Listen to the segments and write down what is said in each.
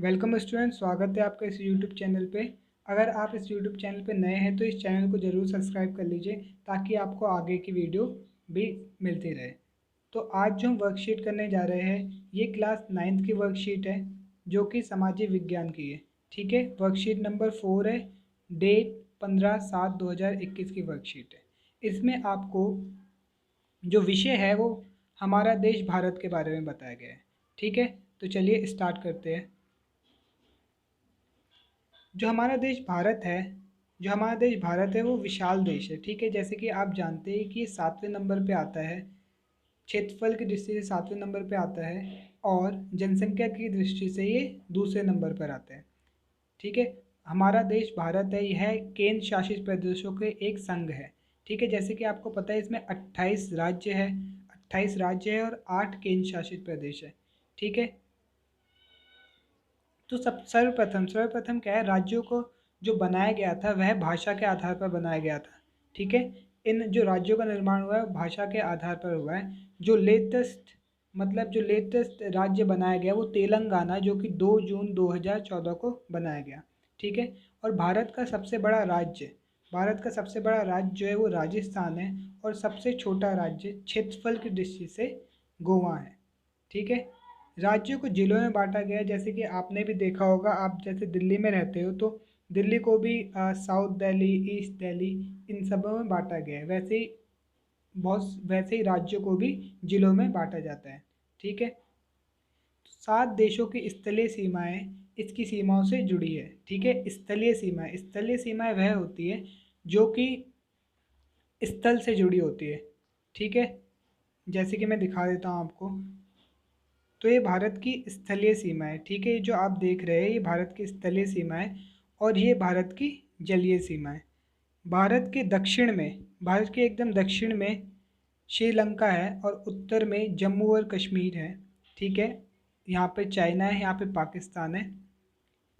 Welcome student, स्वागत है आपका इस यूट्यूब चैनल पे। अगर आप इस यूट्यूब चैनल पे नए हैं तो इस चैनल को ज़रूर सब्सक्राइब कर लीजिए ताकि आपको आगे की वीडियो भी मिलती रहे। तो आज जो हम वर्कशीट करने जा रहे हैं ये क्लास 9th की वर्कशीट है जो कि सामाजिक विज्ञान की है। ठीक है, वर्कशीट नंबर 4 है। डेट 15/7/2021 की वर्कशीट है। इसमें आपको जो विषय है वो हमारा देश भारत के बारे में बताया गया है। ठीक है, तो चलिए स्टार्ट करते हैं। जो हमारा देश भारत है जो हमारा देश भारत है वो विशाल देश है। ठीक है, जैसे कि आप जानते हैं कि ये 7वें नंबर पे आता है, क्षेत्रफल की दृष्टि से 7वें नंबर पे आता है और जनसंख्या की दृष्टि से ये दूसरे नंबर पर आता है। ठीक है, हमारा देश भारत है, यह केंद्र शासित प्रदेशों के एक संघ है। ठीक है, जैसे कि आपको पता है इसमें 28 राज्य है और 8 केंद्र शासित प्रदेश है। ठीक है, तो सब सर्वप्रथम क्या है, राज्यों को जो बनाया गया था वह भाषा के आधार पर बनाया गया था। ठीक है, इन जो राज्यों का निर्माण हुआ है वो भाषा के आधार पर हुआ है। जो लेटेस्ट राज्य बनाया गया वो तेलंगाना, जो कि 2 जून 2014 को बनाया गया। ठीक है, और भारत का सबसे बड़ा राज्य जो है वो राजस्थान है और सबसे छोटा राज्य क्षेत्रफल की दृष्टि से गोवा है। ठीक है, राज्यों को जिलों में बांटा गया है। जैसे कि आपने भी देखा होगा, आप जैसे दिल्ली में रहते हो तो दिल्ली को भी साउथ दिल्ली, ईस्ट दिल्ली, इन सबों में बांटा गया है। वैसे ही राज्यों को भी जिलों में बांटा जाता है। ठीक है, 7 देशों की स्थलीय सीमाएं इसकी सीमाओं से जुड़ी है। ठीक है, स्थलीय सीमाएं वह होती है जो कि स्थल से जुड़ी होती है। ठीक है, जैसे कि मैं दिखा देता हूँ आपको। तो ये भारत की स्थलीय सीमा है। ठीक है, ये जो आप देख रहे हैं ये भारत की स्थलीय सीमा है और ये भारत की जलीय सीमा है। भारत के एकदम दक्षिण में श्रीलंका है और उत्तर में जम्मू और कश्मीर है। ठीक है, यहाँ पे चाइना है, यहाँ पे पाकिस्तान है।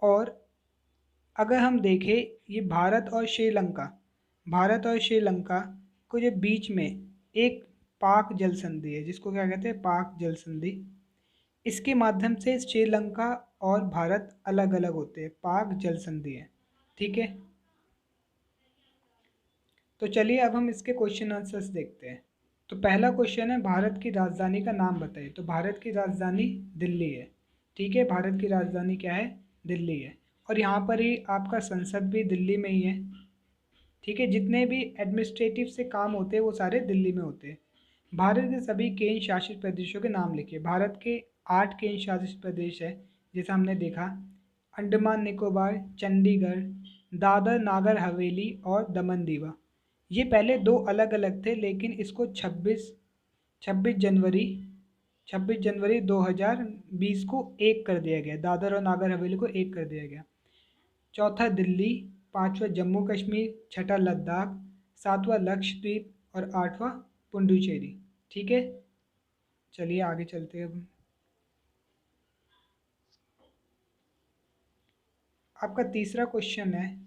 और अगर हम देखें ये भारत और श्रीलंका को जो बीच में एक पाक जल संधि है, जिसको क्या कहते हैं, पाक जल संधि। इसके माध्यम से श्रीलंका और भारत अलग अलग होते हैं, पाक जल संधि है। ठीक है, तो चलिए अब हम इसके क्वेश्चन आंसर्स देखते हैं। तो पहला क्वेश्चन है, भारत की राजधानी का नाम बताइए। तो भारत की राजधानी दिल्ली है। ठीक है, भारत की राजधानी क्या है, दिल्ली है। और यहाँ पर ही आपका संसद भी दिल्ली में ही है। ठीक है, जितने भी एडमिनिस्ट्रेटिव से काम होते हैं वो सारे दिल्ली में होते हैं। भारत के सभी केंद्र शासित प्रदेशों के नाम लिखिए। भारत के 8 केंद्र शासित प्रदेश है, जैसा हमने देखा। अंडमान निकोबार, चंडीगढ़, दादर नागर हवेली और दमन दीवा। ये पहले दो अलग अलग थे लेकिन इसको 26 जनवरी 2020 को एक कर दिया गया। दादर और नागर हवेली को एक कर दिया गया। चौथा दिल्ली, पांचवा जम्मू कश्मीर, छठा लद्दाख, सातवां लक्षद्वीप और आठवां पुडुचेरी। ठीक है, चलिए आगे चलते हैं। अब आपका तीसरा क्वेश्चन है,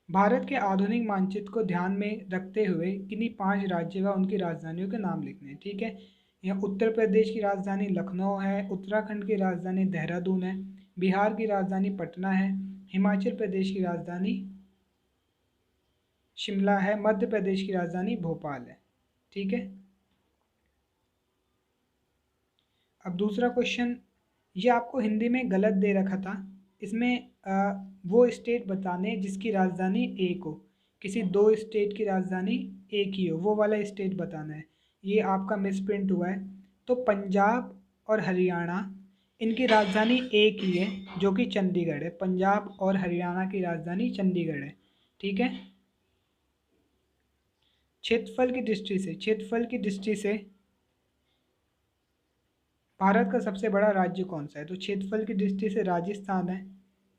भारत के आधुनिक मानचित्र को ध्यान में रखते हुए किन्हीं 5 राज्यों व उनकी राजधानियों के नाम लिखने हैं। ठीक है, यहाँ उत्तर प्रदेश की राजधानी लखनऊ है, उत्तराखंड की राजधानी देहरादून है, बिहार की राजधानी पटना है, हिमाचल प्रदेश की राजधानी शिमला है, मध्य प्रदेश की राजधानी भोपाल है। ठीक है, अब दूसरा क्वेश्चन, ये आपको हिंदी में गलत दे रखा था। इसमें वो स्टेट बताने जिसकी राजधानी एक हो। किसी दो स्टेट की राजधानी एक ही हो, वो वाला स्टेट बताना है। ये आपका मिसप्रिंट हुआ है। तो पंजाब और हरियाणा, इनकी राजधानी एक ही है जो कि चंडीगढ़ है। पंजाब और हरियाणा की राजधानी चंडीगढ़ है। ठीक है, क्षेत्रफल की दृष्टि से भारत का सबसे बड़ा राज्य कौन सा है। तो क्षेत्रफल की दृष्टि से राजस्थान है।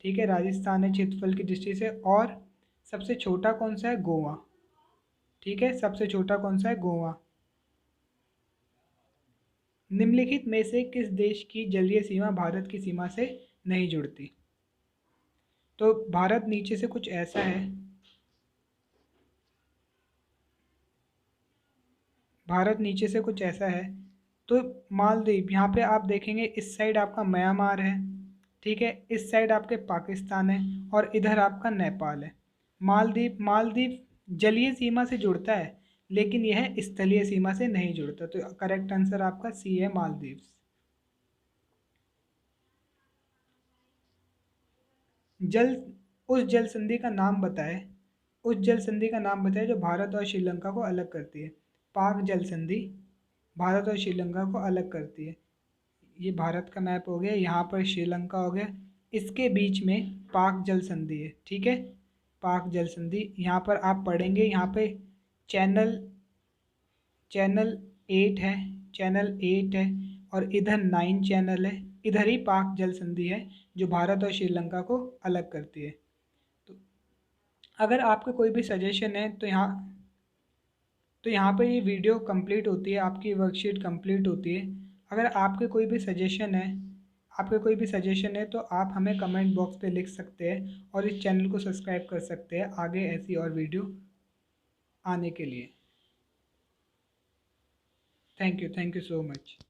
ठीक है, राजस्थान है क्षेत्रफल की दृष्टि से। और सबसे छोटा कौन सा है, गोवा। ठीक है, सबसे छोटा कौन सा है, गोवा। निम्नलिखित में से किस देश की जलीय सीमा भारत की सीमा से नहीं जुड़ती। तो भारत नीचे से कुछ ऐसा है, तो मालदीव, यहाँ पे आप देखेंगे इस साइड आपका म्यांमार है। ठीक है। इस साइड आपके पाकिस्तान है और इधर आपका नेपाल है। मालदीव मालदीव जलीय सीमा से जुड़ता है, लेकिन यह स्थलीय सीमा से नहीं जुड़ता। तो करेक्ट आंसर आपका सी है, मालदीव्स। जल उस जल संधि का नाम बताएं, उस जल संधि का नाम बताएं जो भारत और श्रीलंका को अलग करती है। पाक जल संधि भारत और श्रीलंका को अलग करती है। ये भारत का मैप हो गया, यहाँ पर श्रीलंका हो गया, इसके बीच में पाक जल संधि है। ठीक है, पाक जल संधि यहाँ पर आप पढ़ेंगे। यहाँ पे चैनल चैनल 8 है, चैनल 8 है, और इधर 9 चैनल है। इधर ही पाक जल संधि है जो भारत और श्रीलंका को अलग करती है। तो अगर आपका कोई भी सजेशन है तो यहाँ पे ये वीडियो कंप्लीट होती है, आपकी वर्कशीट कंप्लीट होती है। अगर आपके कोई भी सजेशन है, तो आप हमें कमेंट बॉक्स पे लिख सकते हैं और इस चैनल को सब्सक्राइब कर सकते हैं आगे ऐसी और वीडियो आने के लिए। Thank you so much.